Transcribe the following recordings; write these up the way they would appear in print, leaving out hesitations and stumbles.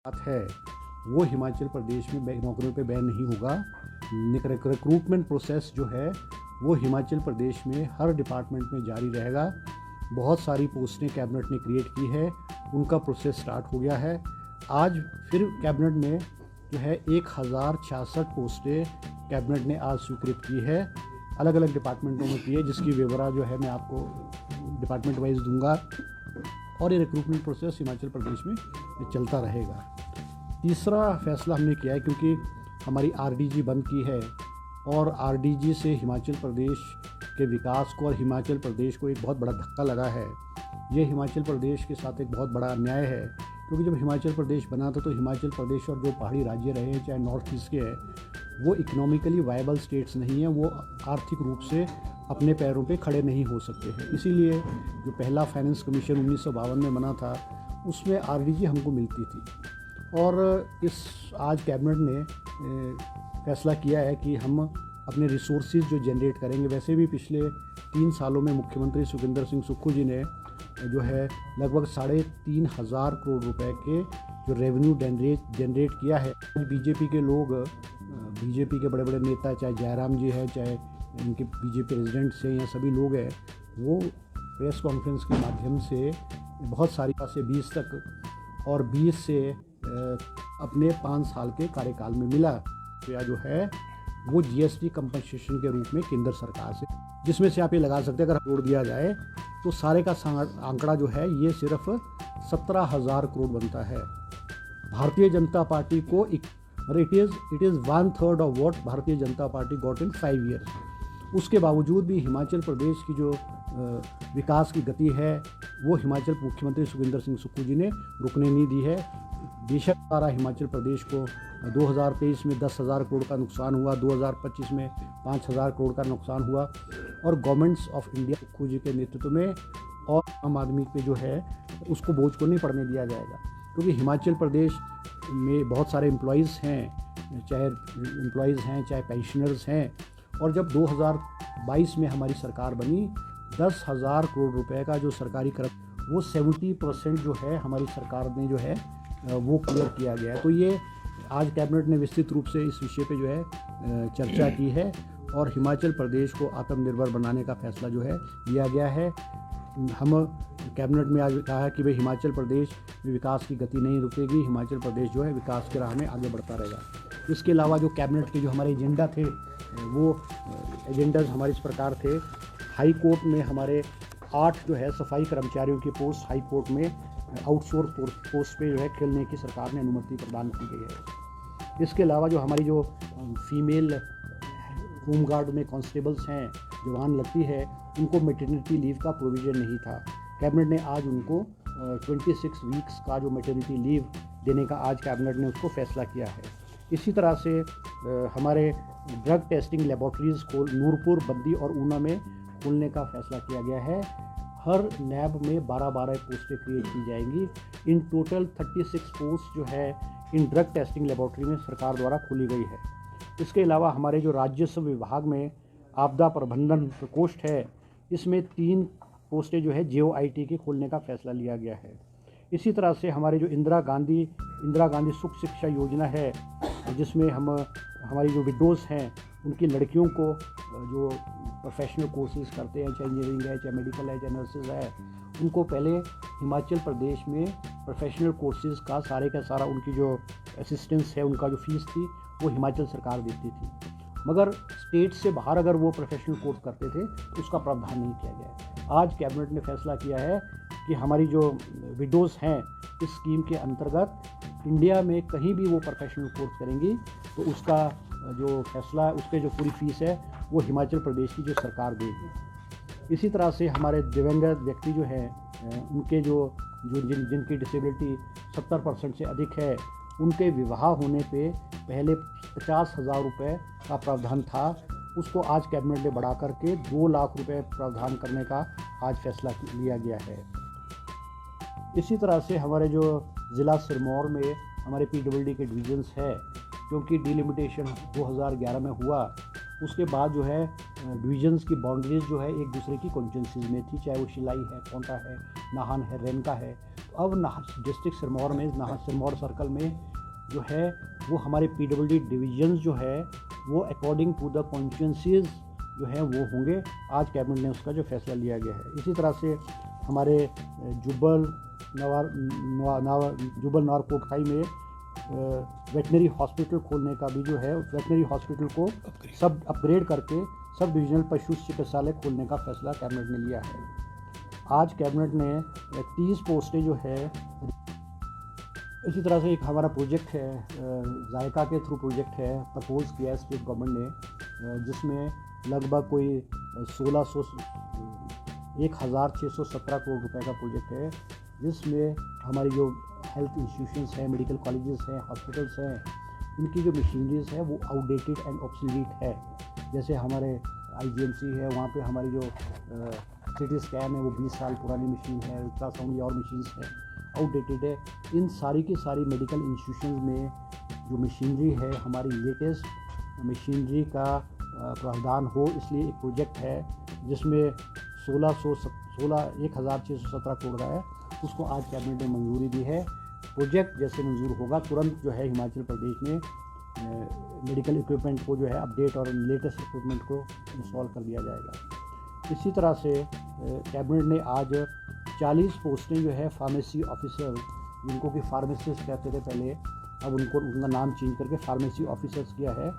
बात है वो हिमाचल प्रदेश में नौकरियों पे बैन नहीं होगा। रिक्रूटमेंट प्रोसेस जो है वो हिमाचल प्रदेश में हर डिपार्टमेंट में जारी रहेगा। बहुत सारी पोस्टें कैबिनेट ने क्रिएट की है, उनका प्रोसेस स्टार्ट हो गया है। आज फिर कैबिनेट में जो है 1066 पोस्टें कैबिनेट ने आज स्वीकृत की है, अलग अलग डिपार्टमेंटों में की है, जिसकी विवरण जो है मैं आपको डिपार्टमेंट वाइज दूंगा। और ये रिक्रूटमेंट प्रोसेस हिमाचल प्रदेश में चलता रहेगा। तीसरा फैसला हमने किया है, क्योंकि हमारी आरडीजी बंद की है और आरडीजी से हिमाचल प्रदेश के विकास को और हिमाचल प्रदेश को एक बहुत बड़ा धक्का लगा है। ये हिमाचल प्रदेश के साथ एक बहुत बड़ा अन्याय है, क्योंकि जब हिमाचल प्रदेश बना था तो हिमाचल प्रदेश और जो पहाड़ी राज्य रहे हैं, चाहे नॉर्थ ईस्ट के हैं, वो इकोनॉमिकली वायबल स्टेट्स नहीं हैं, वो आर्थिक रूप से अपने पैरों पे खड़े नहीं हो सकते हैं। इसीलिए जो पहला फाइनेंस कमीशन 1952 में बना था, उसमें आरडीजी हमको मिलती थी। और इस आज कैबिनेट ने फैसला किया है कि हम अपने रिसोर्सेज जो जनरेट करेंगे, वैसे भी पिछले 3 सालों में मुख्यमंत्री सुखविंदर सिंह सुक्खू जी ने जो है लगभग 3,500 करोड़ रुपए के जो रेवेन्यू जनरेट किया है। बीजेपी के लोग, बीजेपी के बड़े बड़े नेता, चाहे जयराम जी हैं, चाहे इनके बीजेपी प्रेसिडेंट्स हैं, या सभी लोग हैं, वो प्रेस कॉन्फ्रेंस के माध्यम से बहुत सारी से 20 तक और 20 से अपने 5 साल के कार्यकाल में मिला या जो है वो जीएसटी कंपनसेशन के रूप में केंद्र सरकार से, जिसमें से आप ये लगा सकते हैं अगर जोड़ दिया जाए तो सारे का आंकड़ा जो है ये सिर्फ 17,000 करोड़ बनता है। भारतीय जनता पार्टी को it is 1/3 of what Bharatiya Janata party got in 5 years. उसके बावजूद भी हिमाचल प्रदेश की जो विकास की गति है वो हिमाचल मुख्यमंत्री सुखविंदर सिंह सुक्खू जी ने रुकने नहीं दी है। बेशक सारा हिमाचल प्रदेश को 2023 में 10,000 करोड़ का नुकसान हुआ, 2025 में 5,000 करोड़ का नुकसान हुआ, और गवर्नमेंट्स ऑफ इंडिया सुक्खू जी के नेतृत्व में और आम आदमी पे जो है उसको बोझ को नहीं पड़ने दिया जाएगा। क्योंकि हिमाचल प्रदेश में बहुत सारे एम्प्लॉयज़ हैं, चाहे पेंशनर्स हैं, और जब 2022 में हमारी सरकार बनी, 10,000 करोड़ रुपए का जो सरकारी कर वो 70% जो है हमारी सरकार ने जो है वो क्लियर किया गया है। तो ये आज कैबिनेट ने विस्तृत रूप से इस विषय पे जो है चर्चा की है और हिमाचल प्रदेश को आत्मनिर्भर बनाने का फैसला जो है लिया गया है। हम कैबिनेट में आज कहा है कि भाई हिमाचल प्रदेश में विकास की गति नहीं रुकेगी, हिमाचल प्रदेश जो है विकास की राह में आगे बढ़ता रहेगा। इसके अलावा जो कैबिनेट के जो हमारे एजेंडा थे, वो एजेंडाज हमारे इस प्रकार थे। हाई कोर्ट में हमारे 8 जो है सफाई कर्मचारियों की पोस्ट हाई कोर्ट में आउटसोर्स पोस्ट पे जो है खेलने की सरकार ने अनुमति प्रदान की गई है। इसके अलावा जो हमारी जो फीमेल होमगार्ड में कांस्टेबल्स हैं, जवान लगती है, उनको मैटरनिटी लीव का प्रोविज़न नहीं था। कैबिनेट ने आज उनको 26 वीक्स का जो मैटरनिटी लीव देने का आज कैबिनेट ने उसको फैसला किया है। इसी तरह से हमारे ड्रग टेस्टिंग लेबॉर्ट्रीज़ को नूरपुर, बद्दी और ऊना में खोलने का फैसला किया गया है। हर नैब में 12-12 पोस्टें क्रिएट की जाएंगी। इन टोटल 36 पोस्ट जो है इन ड्रग टेस्टिंग लेबॉर्ट्री में सरकार द्वारा खोली गई है। इसके अलावा हमारे जो राजस्व विभाग में आपदा प्रबंधन प्रकोष्ठ है, इसमें 3 पोस्टें जो है JOIT के खोलने का फैसला लिया गया है। इसी तरह से हमारे जो इंदिरा गांधी सुख शिक्षा योजना है, जिसमें हमारी जो विडोज़ हैं उनकी लड़कियों को जो प्रोफेशनल कोर्सेज करते हैं, चाहे इंजीनियरिंग है, चाहे मेडिकल है, चाहे नर्सेज है, उनको पहले हिमाचल प्रदेश में प्रोफेशनल कोर्सेज का सारा उनकी जो असिस्टेंस है, उनका जो फीस थी वो हिमाचल सरकार देती थी। मगर स्टेट से बाहर अगर वो प्रोफेशनल कोर्स करते थे तो उसका प्रावधान नहीं किया गया। आज कैबिनेट ने फैसला किया है कि हमारी जो विडोज़ हैं इस स्कीम के अंतर्गत इंडिया में कहीं भी वो प्रोफेशनल कोर्स करेंगी तो उसका जो फैसला है, उसके जो पूरी फीस है वो हिमाचल प्रदेश की जो सरकार देगी। इसी तरह से हमारे दिव्यांग व्यक्ति जो हैं, उनके जिनकी डिसेबिलिटी 70% से अधिक है, उनके विवाह होने पे पहले 50,000 रुपये का प्रावधान था, उसको आज कैबिनेट ने बढ़ा करके 2 लाख रुपए प्रावधान करने का आज फैसला लिया गया है। इसी तरह से हमारे जो ज़िला सिरमौर में हमारे PWD के डिवीजन्स है, क्योंकि डिलिमिटेशन 2011 में हुआ, उसके बाद जो है डिवीजन्स की बाउंड्रीज जो है एक दूसरे की कॉन्स्टिट्यूंसीज में थी, चाहे वो शिलाई है, कोंटा है, नाहन है, रेनका है। अब डिस्ट्रिक्ट सिरमौर में सिरमौर सर्कल में जो है वो हमारे PWD डिवीजन्स जो है वो अकॉर्डिंग टू द कॉन्स्टिट्यूंसीज जो है वो होंगे। आज कैबिनेट ने उसका जो फैसला लिया गया है। इसी तरह से हमारे जुब्बल नवार कोटखाई में वेटनरी हॉस्पिटल खोलने का भी जो है, वेटनरी हॉस्पिटल को सब अपग्रेड करके सब डिविजनल पशु चिकित्सालय खोलने का फैसला कैबिनेट ने लिया है। आज कैबिनेट ने 30 पोस्टें जो है, इसी तरह से एक हमारा प्रोजेक्ट है जायका के थ्रू प्रोजेक्ट है प्रपोज किया है स्टेट गवर्नमेंट ने, जिसमें लगभग कोई 1617 करोड़ रुपए का प्रोजेक्ट है, जिसमें हमारी जो हेल्थ इंस्टीट्यूशंस हैं, मेडिकल कॉलेजेस हैं, हॉस्पिटल्स हैं, इनकी जो मशीनरीज है वो आउटडेटेड एंड ऑब्सोलीट है। जैसे हमारे IGMC है, वहाँ पे हमारी जो CT स्कैन है वो 20 साल पुरानी मशीन है, अल्ट्रासाउंड या और मशीन्स है, आउटडेटेड है। इन सारी की सारी मेडिकल इंस्टीट्यूशंस में जो मशीनरी है हमारी लेटेस्ट मशीनरी का प्रावधान हो, इसलिए एक प्रोजेक्ट है जिसमें 1617 करोड़ का है, उसको आज कैबिनेट ने मंजूरी दी है। प्रोजेक्ट जैसे मंजूर होगा तुरंत जो है हिमाचल प्रदेश में मेडिकल इक्विपमेंट को जो है अपडेट और लेटेस्ट इक्विपमेंट को इंस्टॉल कर दिया जाएगा। इसी तरह से कैबिनेट ने आज 40 पोस्टें जो है फार्मेसी ऑफिसर, जिनको कि फार्मासिस्ट कहते थे पहले, अब उनका नाम चेंज करके फार्मेसी ऑफिसर्स किया है,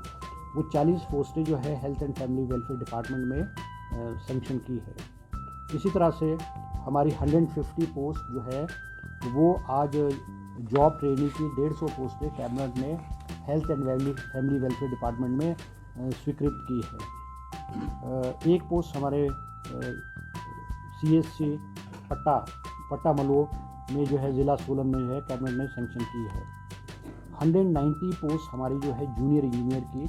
वो 40 पोस्टें जो है health and family welfare department में सेंक्शन की है। इसी तरह से हमारी 150 पोस्ट जो है वो आज जॉब ट्रेनिंग की 150 पोस्टें कैबिनेट ने health and family welfare department में स्वीकृत की है। एक पोस्ट हमारे CSC पट्टामलो में जो है ज़िला सोलन में जो है कैबिनेट ने सेंक्शन की है। 190 पोस्ट हमारी जो है जूनियर इंजीनियर की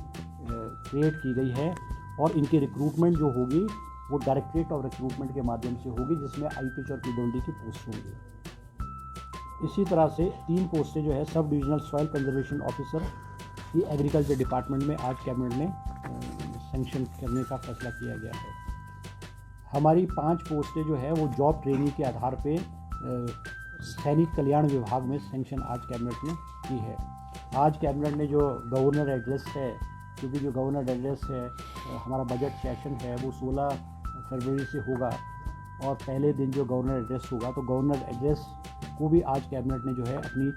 क्रिएट की गई है, और इनकी रिक्रूटमेंट जो होगी वो डायरेक्टरेट ऑफ रिक्रूटमेंट के माध्यम से होगी, जिसमें IPH और PWD की पोस्ट होंगी। इसी तरह से 3 पोस्टें जो है sub divisional soil conservation officer की एग्रीकल्चर डिपार्टमेंट में आज कैबिनेट ने सेंक्शन करने का फैसला किया गया है। हमारी 5 पोस्टें जो है वो जॉब ट्रेनिंग के आधार पे सैनिक कल्याण विभाग में सेंक्शन आज कैबिनेट ने की है। आज कैबिनेट ने जो गवर्नर एड्रेस है, क्योंकि जो गवर्नर एड्रेस है हमारा बजट सेशन है वो 16 फरवरी से होगा, और पहले दिन जो गवर्नर एड्रेस होगा, तो गवर्नर एड्रेस को भी आज कैबिनेट ने जो है अपनी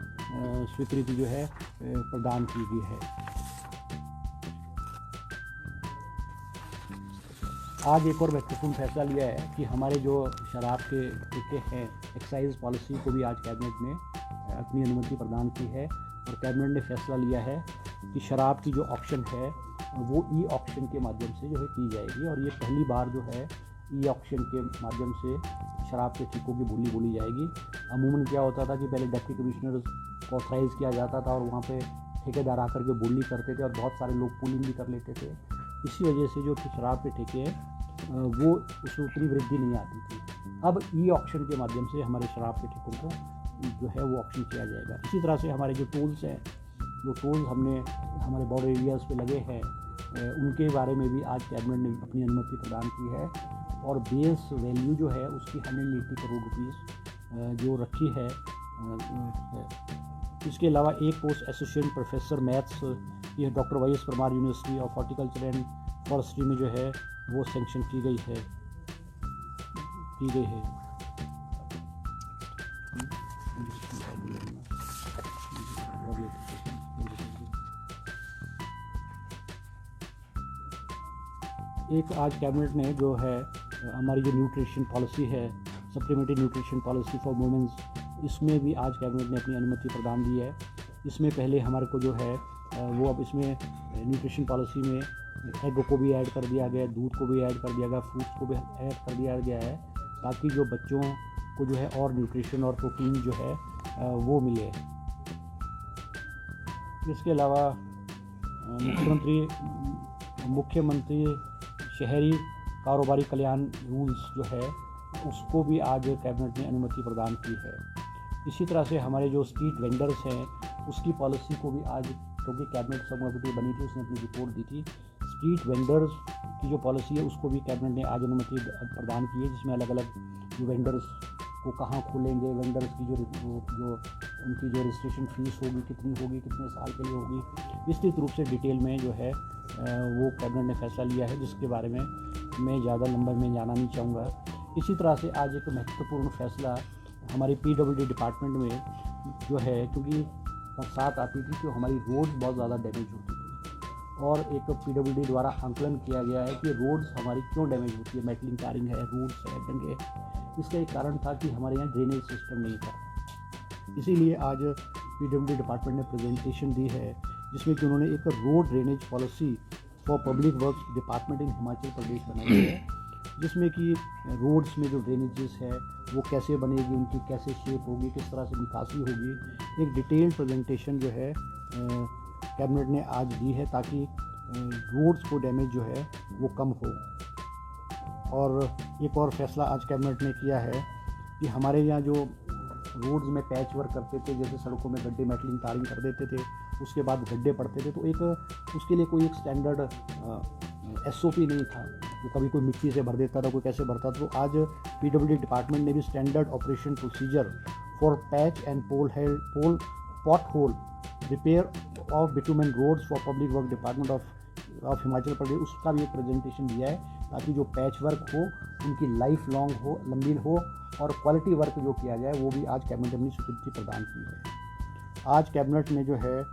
स्वीकृति जो है प्रदान की गई है। आज एक और महत्वपूर्ण फैसला लिया है कि हमारे जो शराब के ठेके हैं, एक्साइज पॉलिसी को भी आज कैबिनेट ने अपनी अनुमति प्रदान की है, और कैबिनेट ने फैसला लिया है कि शराब की जो ऑक्शन है वो ऑक्शन के माध्यम से जो है की जाएगी, और ये पहली बार जो है ऑक्शन के माध्यम से शराब के ठेकों की बोली जाएगी। अमूमन क्या होता था कि पहले डिप्टी कमिश्नर को ऑथराइज़ किया जाता था और वहाँ पे ठेकेदार आकर के बोली करते थे, और बहुत सारे लोग पूलिंग भी कर लेते थे। इसी वजह से जो शराब के ठेके हैं वो उसमें उतनी वृद्धि नहीं आती थी। अब ऑक्शन के माध्यम से हमारे शराब के ठेकों को जो है वो ऑक्शन किया जाएगा। इसी तरह से हमारे जो टोल्स हैं, जो टोल्स हमने हमारे बॉर्डर एरियाज़ पे लगे हैं, उनके बारे में भी आज कैबिनेट ने अपनी अनुमति प्रदान की है, और बेस वैल्यू जो है उसकी 180 करोड़ रुपीस जो रखी है। इसके अलावा एक पोस्ट एसोसिएट प्रोफेसर मैथ्स ये doctor YS Parmar university of horticulture and forestry में जो है वो सेंक्शन की गई है। एक आज कैबिनेट ने जो है हमारी जो न्यूट्रिशन पॉलिसी है, supplementary nutrition policy for womens, इसमें भी आज कैबिनेट ने अपनी अनुमति प्रदान दी है। इसमें पहले हमारे को जो है वो अब इसमें न्यूट्रिशन पॉलिसी में एग को भी ऐड कर दिया गया, दूध को भी ऐड कर दिया गया, फ्रूट्स को भी ऐड कर दिया गया है, ताकि जो बच्चों को जो है और न्यूट्रिशन और प्रोटीन जो है वो मिले। इसके अलावा मुख्यमंत्री शहरी कारोबारी कल्याण रूल्स जो है उसको भी आज कैबिनेट ने अनुमति प्रदान की है। इसी तरह से हमारे जो स्ट्रीट वेंडर्स हैं उसकी पॉलिसी को भी आज, क्योंकि कैबिनेट सब कमेटी बनी थी, उसने अपनी रिपोर्ट दी थी, स्ट्रीट वेंडर्स की जो पॉलिसी है उसको भी कैबिनेट ने आज अनुमति प्रदान की है, जिसमें अलग अलग जो वेंडर्स वो कहाँ खोलेंगे, वेंडर्स की जो उनकी जो रजिस्ट्रेशन फ़ीस होगी कितनी होगी, कितने साल के लिए होगी, विस्तृत रूप से डिटेल में जो है वो कैबिनेट ने फैसला लिया है, जिसके बारे में मैं ज़्यादा लंबा में जाना नहीं चाहूँगा। इसी तरह से आज एक महत्वपूर्ण फैसला हमारी PWD डिपार्टमेंट में जो है, क्योंकि बरसात आती थी तो हमारी रोड्स बहुत ज़्यादा डैमेज होती थी और एक PWD द्वारा आंकलन किया गया है कि रोड्स हमारी क्यों डैमेज होती है, मेटलिंग टारिंग है, रूट्स है, डंगे। इसका एक कारण था कि हमारे यहाँ ड्रेनेज सिस्टम नहीं था। इसीलिए आज PWD डिपार्टमेंट ने प्रेजेंटेशन दी है जिसमें कि उन्होंने एक road drainage policy for public works department in Himachal Pradesh बनाई है, जिसमें कि रोड्स में जो ड्रेनेजेस है वो कैसे बनेगी, उनकी कैसे शेप होगी, किस तरह से निकासी होगी, एक डिटेल्ड प्रेजेंटेशन जो है कैबिनेट ने आज दी है ताकि रोड्स को डैमेज जो है वो कम हो। और एक और फैसला आज कैबिनेट ने किया है कि हमारे यहाँ जो रोड्स में पैच वर्क करते थे, जैसे सड़कों में गड्ढे मेटलिंग टारिंग कर देते थे, उसके बाद गड्ढे पड़ते थे, तो एक उसके लिए कोई एक स्टैंडर्ड SOP नहीं था। वो कभी कोई मिट्टी से भर देता था, कोई कैसे भरता था। तो आज PWD डिपार्टमेंट ने भी standard operation procedure for patch and pothole repair of bitumen roads for public work department of Himachal Pradesh, उसका भी एक प्रेजेंटेशन दिया है ताकि जो पैच वर्क हो उनकी लाइफ लॉन्ग हो, लंबी हो, और क्वालिटी वर्क जो किया जाए वो भी आज कैबिनेट ने अपनी स्वीकृति प्रदान की है। आज कैबिनेट ने जो है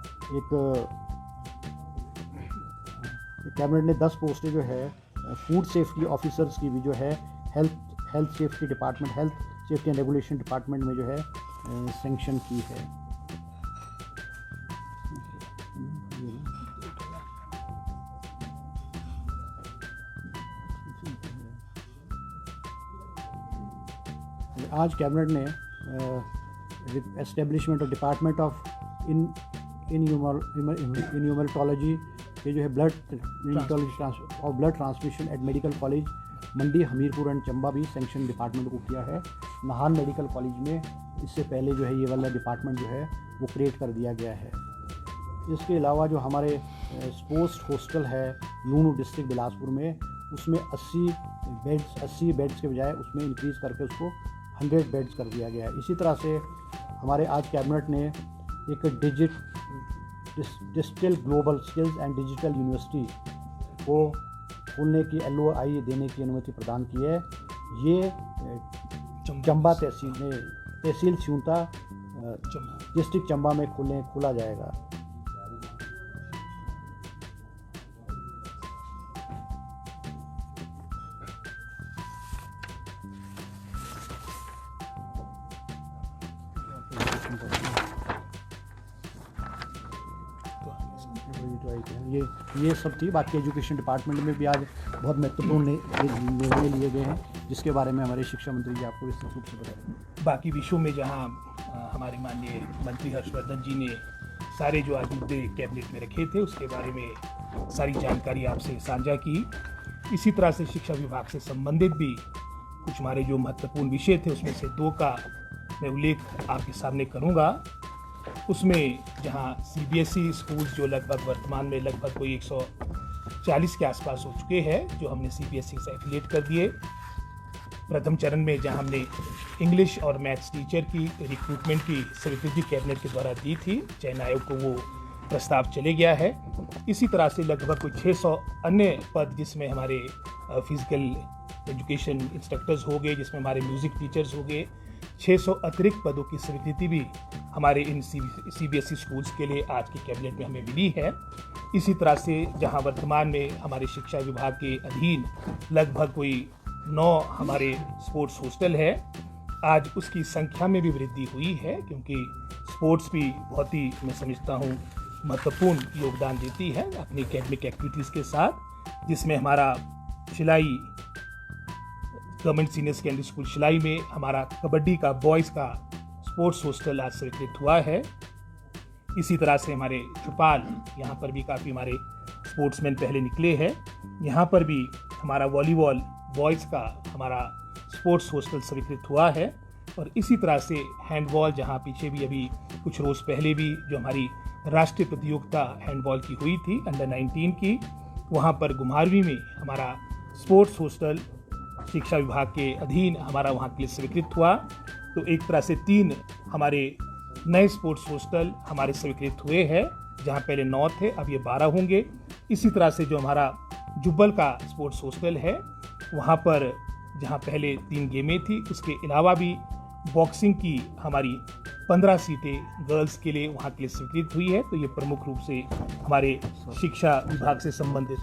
कैबिनेट ने 10 पोस्टें जो है फूड सेफ्टी ऑफिसर्स की भी जो है health safety department, health safety and regulation department में जो है सैंक्शन की है। आज कैबिनेट ने establishment of department of numerology के जो है blood transmission at medical college Mandi, Hamirpur and Chamba भी सैंक्शन डिपार्टमेंट को किया है। नाहन मेडिकल कॉलेज में इससे पहले जो है ये वाला डिपार्टमेंट जो है वो क्रिएट कर दिया गया है। इसके अलावा जो हमारे स्पोर्ट्स हॉस्टल है नूनू डिस्ट्रिक्ट बिलासपुर में, उसमें 80 बेड्स के बजाय उसमें इंक्रीज़ करके उसको 100 बेड्स कर दिया गया है। इसी तरह से हमारे आज कैबिनेट ने एक digital global skills and digital university को खोलने की LOI देने की अनुमति प्रदान की है। ये चंबा तहसील सियूंता डिस्ट्रिक्ट चंबा में खोला जाएगा। ये सब थी। बाकी एजुकेशन डिपार्टमेंट में भी आज बहुत महत्वपूर्ण निर्णय लिए गए हैं, जिसके बारे में हमारे शिक्षा मंत्री जी आपको विस्तृत रूप से बताएंगे। बाकी विषयों में जहां हमारे माननीय मंत्री हर्षवर्धन जी ने सारे जो आज मुद्दे कैबिनेट में रखे थे उसके बारे में सारी जानकारी आपसे साझा की, इसी तरह से शिक्षा विभाग से संबंधित भी कुछ हमारे जो महत्वपूर्ण विषय थे उसमें से 2 का मैं उल्लेख आपके सामने करूँगा। उसमें जहां CBSE स्कूल्स जो लगभग वर्तमान में लगभग कोई 140 के आसपास हो चुके हैं, जो हमने CBSE से एफिलिएट कर दिए। प्रथम चरण में जहां हमने इंग्लिश और मैथ्स टीचर की रिक्रूटमेंट की स्वीकृति कैबिनेट के द्वारा दी थी, चयन आयोग को वो प्रस्ताव चले गया है। इसी तरह से लगभग कोई 600 अन्य पद, जिसमें हमारे फिजिकल एजुकेशन इंस्ट्रक्टर्स हो गए, जिसमें हमारे म्यूज़िक टीचर्स हो गए, 600 अतिरिक्त पदों की स्वीकृति भी हमारे इन CBSE स्कूल्स के लिए आज की कैबिनेट में हमें मिली है। इसी तरह से जहां वर्तमान में हमारे शिक्षा विभाग के अधीन लगभग कोई 9 हमारे स्पोर्ट्स हॉस्टल है, आज उसकी संख्या में भी वृद्धि हुई है, क्योंकि स्पोर्ट्स भी बहुत ही मैं समझता हूँ महत्वपूर्ण योगदान देती है अपनी एकेडमिक एक्टिविटीज़ के साथ, जिसमें हमारा Shillai government senior secondary school Shillai में हमारा कबड्डी का बॉयज़ का स्पोर्ट्स हॉस्टल आज स्वीकृत हुआ है। इसी तरह से हमारे चौपाल, यहाँ पर भी काफ़ी हमारे स्पोर्ट्समैन पहले निकले हैं, यहाँ पर भी हमारा वॉलीबॉल बॉयज़ का हमारा स्पोर्ट्स हॉस्टल स्वीकृत हुआ है। और इसी तरह से हैंडबॉल, जहाँ पीछे भी अभी कुछ रोज़ पहले भी जो हमारी राष्ट्रीय प्रतियोगिता हैंडबॉल की हुई थी अंडर 19 की, वहाँ पर घुमारवी में हमारा स्पोर्ट्स हॉस्टल शिक्षा विभाग के अधीन हमारा वहाँ के लिए स्वीकृत हुआ। तो एक तरह से 3 हमारे नए स्पोर्ट्स हॉस्टल हमारे स्वीकृत हुए हैं, जहां पहले 9 थे, अब ये 12 होंगे। इसी तरह से जो हमारा जुब्बल का स्पोर्ट्स हॉस्टल है, वहां पर जहां पहले 3 गेमें थी, उसके अलावा भी बॉक्सिंग की हमारी 15 सीटें गर्ल्स के लिए वहाँ के लिए स्वीकृत हुई है। तो ये प्रमुख रूप से हमारे शिक्षा विभाग से संबंधित,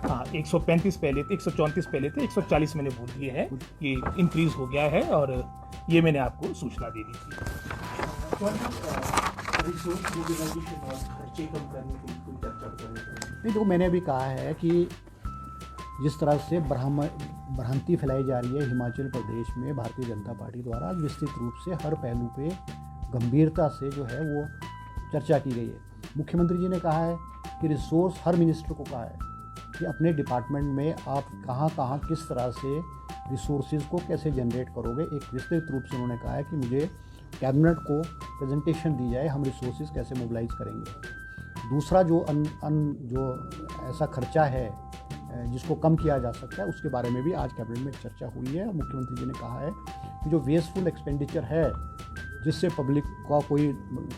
हाँ 135 पहले थे, 134 पहले थे, 140 मैंने बोल दिए हैं, ये इंक्रीज हो गया है और ये मैंने आपको सूचना दे दी थी। नहीं, जो मैंने अभी कहा है कि जिस तरह से भ्रांति फैलाई जा रही है हिमाचल प्रदेश में भारतीय जनता पार्टी द्वारा, आज विस्तृत रूप से हर पहलू पे गंभीरता से जो है वो चर्चा की गई है। मुख्यमंत्री जी ने कहा है कि रिसोर्स, हर मिनिस्टर को कहा है कि अपने डिपार्टमेंट में आप कहाँ कहाँ किस तरह से रिसोर्सेज को कैसे जनरेट करोगे। एक विस्तृत रूप से उन्होंने कहा है कि मुझे कैबिनेट को प्रेजेंटेशन दी जाए, हम रिसोर्सेज कैसे मोबिलाइज करेंगे। दूसरा जो जो ऐसा खर्चा है जिसको कम किया जा सकता है, उसके बारे में भी आज कैबिनेट में चर्चा हुई है। मुख्यमंत्री जी ने कहा है कि जो वेस्टफुल एक्सपेंडिचर है, जिससे पब्लिक का कोई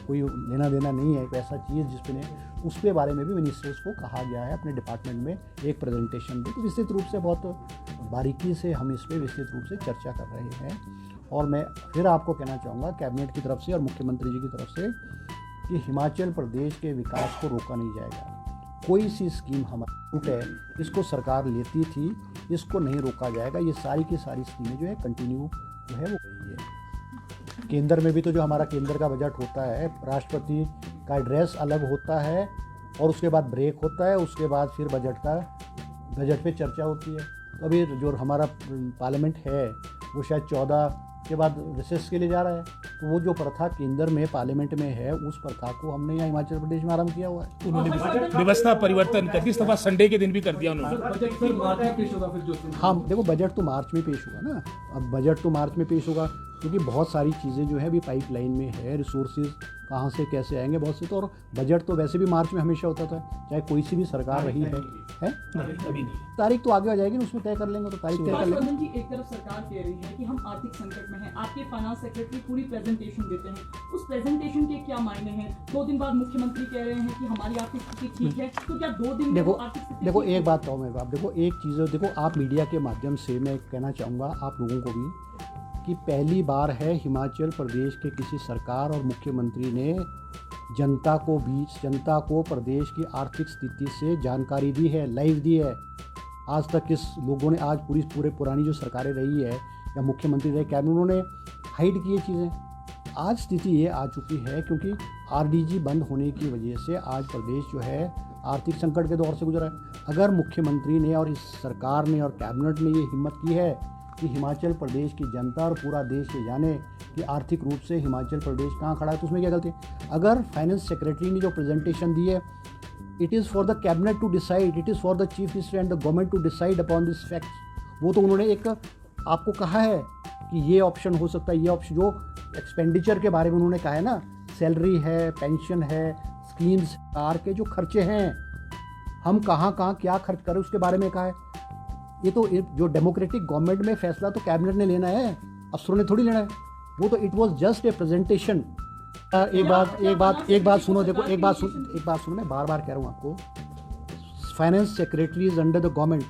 लेना देना नहीं है, एक ऐसा चीज़ जिसपे उसके बारे में भी मिनिस्टर्स को कहा गया है अपने डिपार्टमेंट में एक प्रेजेंटेशन दे। तो विस्तृत रूप से, बहुत बारीकी से हम इस पर विस्तृत रूप से चर्चा कर रहे हैं। और मैं फिर आपको कहना चाहूँगा कैबिनेट की तरफ से और मुख्यमंत्री जी की तरफ से कि हिमाचल प्रदेश के विकास को रोका नहीं जाएगा। कोई सी स्कीम हमारी है, इसको सरकार लेती थी, इसको नहीं रोका जाएगा। ये सारी की सारी स्कीमें जो है कंटिन्यू जो है वो रही है। केंद्र में भी तो जो हमारा केंद्र का बजट होता है, राष्ट्रपति का एड्रेस अलग होता है और उसके बाद ब्रेक होता है, उसके बाद फिर बजट पे चर्चा होती है। तो अभी जो हमारा पार्लियामेंट है वो शायद 14 के बाद रिसेस के लिए जा रहा है। तो वो जो प्रथा केंद्र में पार्लियामेंट में है, उस प्रथा को हमने यहाँ हिमाचल प्रदेश में आरंभ किया हुआ है। उन्होंने व्यवस्था परिवर्तन कर दी, इस दफा संडे के दिन भी कर दिया उन्होंने। हाँ देखो, बजट तो मार्च में पेश होगा ना। अब बजट तो मार्च में पेश होगा क्योंकि बहुत सारी चीज़ें जो है अभी पाइपलाइन में है, रिसोर्सेज कहाँ से कैसे आएंगे बहुत से। तो और बजट तो वैसे भी मार्च में हमेशा होता था, चाहे कोई सी भी सरकार रही है। अभी नहीं, तारीख तो आगे आ जाएगी ना, उसमें तय कर लेंगे। तो तारीख तय कर लेंगे। जी, एक तरफ सरकार कह रही है कि हम आर्थिक संकट में हैं, आपके फाइनेंस सेक्रेटरी पूरी प्रेजेंटेशन देते हैं, उस प्रेजेंटेशन के क्या मायने हैं? 2 दिन बाद मुख्यमंत्री कह रहे हैं कि हमारी आर्थिक स्थिति ठीक है, तो क्या 2 दिन में आर्थिक स्थिति? देखो एक बात कहूँ मैं, देखो एक चीज़, देखो आप मीडिया के माध्यम से मैं कहना चाहूँगा आप लोगों को भी कि पहली बार है हिमाचल प्रदेश के किसी सरकार और मुख्यमंत्री ने जनता को प्रदेश की आर्थिक स्थिति से जानकारी दी है, लाइव दी है। आज तक किस लोगों ने, आज पूरे पुरानी जो सरकारें रही है या मुख्यमंत्री रहे, कैबिनेट, उन्होंने हाइड किए चीज़ें। आज स्थिति ये आ चुकी है क्योंकि आरडीजी बंद होने की वजह से आज प्रदेश जो है आर्थिक संकट के दौर से गुजरा है। अगर मुख्यमंत्री ने और इस सरकार ने और कैबिनेट ने ये हिम्मत की है कि हिमाचल प्रदेश की जनता और पूरा देश ये जाने कि आर्थिक रूप से हिमाचल प्रदेश कहाँ खड़ा है, तो उसमें क्या गलती है? अगर फाइनेंस सेक्रेटरी ने जो प्रेजेंटेशन दी है, it is for the cabinet to decide, it is for the chief minister and the government to decide upon this facts. वो तो उन्होंने एक आपको कहा है कि ये ऑप्शन हो सकता है, ये ऑप्शन जो एक्सपेंडिचर के बारे में उन्होंने कहा है ना, सैलरी है, पेंशन है, स्कीम्स, सरकार के जो खर्चे हैं, हम कहाँ कहाँ क्या खर्च करें उसके बारे में कहा है। ये तो जो डेमोक्रेटिक गवर्नमेंट में फैसला तो कैबिनेट ने लेना है, अफसरों ने थोड़ी लेना है। वो तो it was just a presentation. एक बात सुनो, देखो एक बात सुनो, मैं बार बार कह रहा हूँ आपको, finance secretary is under the government,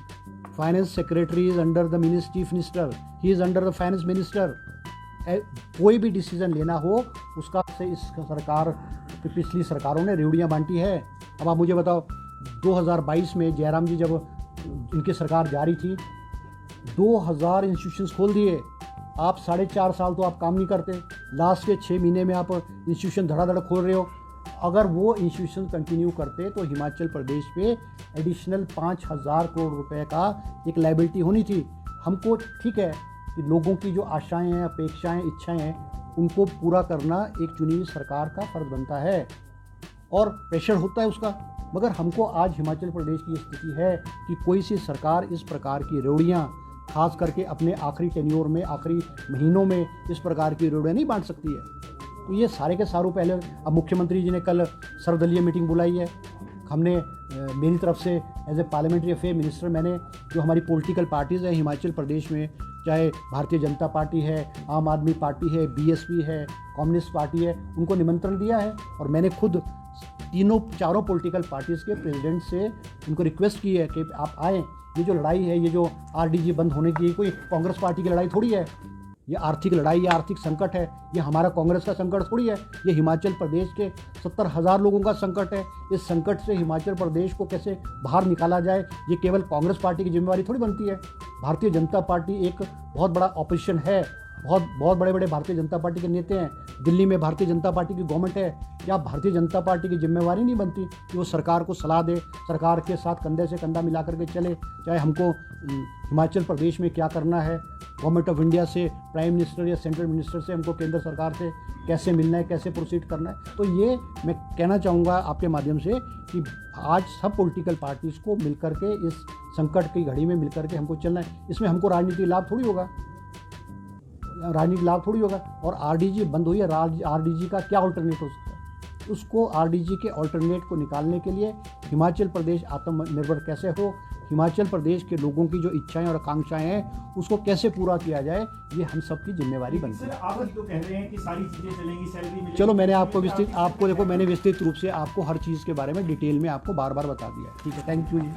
finance secretary is under the chief minister, he is under the finance minister. कोई भी डिसीजन लेना हो उसका से इस सरकार, पिछली सरकारों ने रेवड़ियाँ बांटी है। अब आप मुझे बताओ, 2022 में जयराम जी जब इनकी सरकार जारी थी, 2000 इंस्टीट्यूशंस खोल दिए। आप 4.5 साल तो आप काम नहीं करते, लास्ट के 6 महीने में आप इंस्टीट्यूशन धड़ाधड़ खोल रहे हो। अगर वो इंस्टीट्यूशन कंटिन्यू करते तो हिमाचल प्रदेश पे एडिशनल 5,000 करोड़ रुपए का एक लायबिलिटी होनी थी। हमको ठीक है कि लोगों की जो आशाएं हैं, अपेक्षाएं, इच्छाएं हैं, उनको पूरा करना एक चुनी हुई सरकार का फर्ज बनता है और प्रेशर होता है उसका। मगर हमको आज हिमाचल प्रदेश की स्थिति है कि कोई सी सरकार इस प्रकार की रेवड़ियाँ, खास करके अपने आखिरी टेन्योर में, आखिरी महीनों में इस प्रकार की रेवड़ियाँ नहीं बांट सकती है। तो ये सारे के सारों पहले, अब मुख्यमंत्री जी ने कल सर्वदलीय मीटिंग बुलाई है। हमने मेरी तरफ से as a parliamentary affair minister, मैंने जो हमारी पॉलिटिकल पार्टीज़ हैं हिमाचल प्रदेश में, चाहे भारतीय जनता पार्टी है, आम आदमी पार्टी है, बीएसपी है, कम्युनिस्ट पार्टी है, उनको निमंत्रण दिया है। और मैंने खुद चारों पॉलिटिकल पार्टीज़ के प्रेसिडेंट से उनको रिक्वेस्ट की है कि आप आएँ। ये जो लड़ाई है, ये जो आरडीजी बंद होने की, कोई कांग्रेस पार्टी की लड़ाई थोड़ी है। ये आर्थिक लड़ाई, ये आर्थिक संकट है। ये हमारा कांग्रेस का संकट थोड़ी है। ये हिमाचल प्रदेश के 70,000 लोगों का संकट है। इस संकट से हिमाचल प्रदेश को कैसे बाहर निकाला जाए, ये केवल कांग्रेस पार्टी की जिम्मेवारी थोड़ी बनती है। भारतीय जनता पार्टी एक बहुत बड़ा ऑपोजिशन है। बहुत बड़े बड़े भारतीय जनता पार्टी के नेता हैं। दिल्ली में भारतीय जनता पार्टी की गवर्नमेंट है। क्या भारतीय जनता पार्टी की जिम्मेवारी नहीं बनती कि वो सरकार को सलाह दे, सरकार के साथ कंधे से कंधा मिला करके चले। चाहे हमको हिमाचल प्रदेश में क्या करना है, गवर्नमेंट ऑफ इंडिया से, प्राइम मिनिस्टर या सेंट्रल मिनिस्टर से हमको केंद्र सरकार से कैसे मिलना है, कैसे प्रोसीड करना है। तो ये मैं कहना चाहूँगा आपके माध्यम से कि आज सब पॉलिटिकल पार्टीज़ को मिलकर के इस संकट की घड़ी में मिलकर के हमको चलना है। इसमें हमको राजनीतिक लाभ थोड़ी होगा, और आरडीजी बंद हुई है। आरडीजी का क्या ऑल्टरनेट हो सकता है? उसको आरडीजी के ऑल्टरनेट को निकालने के लिए हिमाचल प्रदेश आत्मनिर्भर कैसे हो, हिमाचल प्रदेश के लोगों की जो इच्छाएं और आकांक्षाएं हैं उसको कैसे पूरा किया जाए, ये हम सब की जिम्मेवारी बनती है। आप तो कह रहे हैं कि सारी चीजें चलेंगी, सैलरी मिलेगी। चलो, मैंने आपको विस्तृत रूप से आपको हर चीज़ के बारे में डिटेल में आपको बार बार बता दिया है। ठीक है, थैंक यू जी।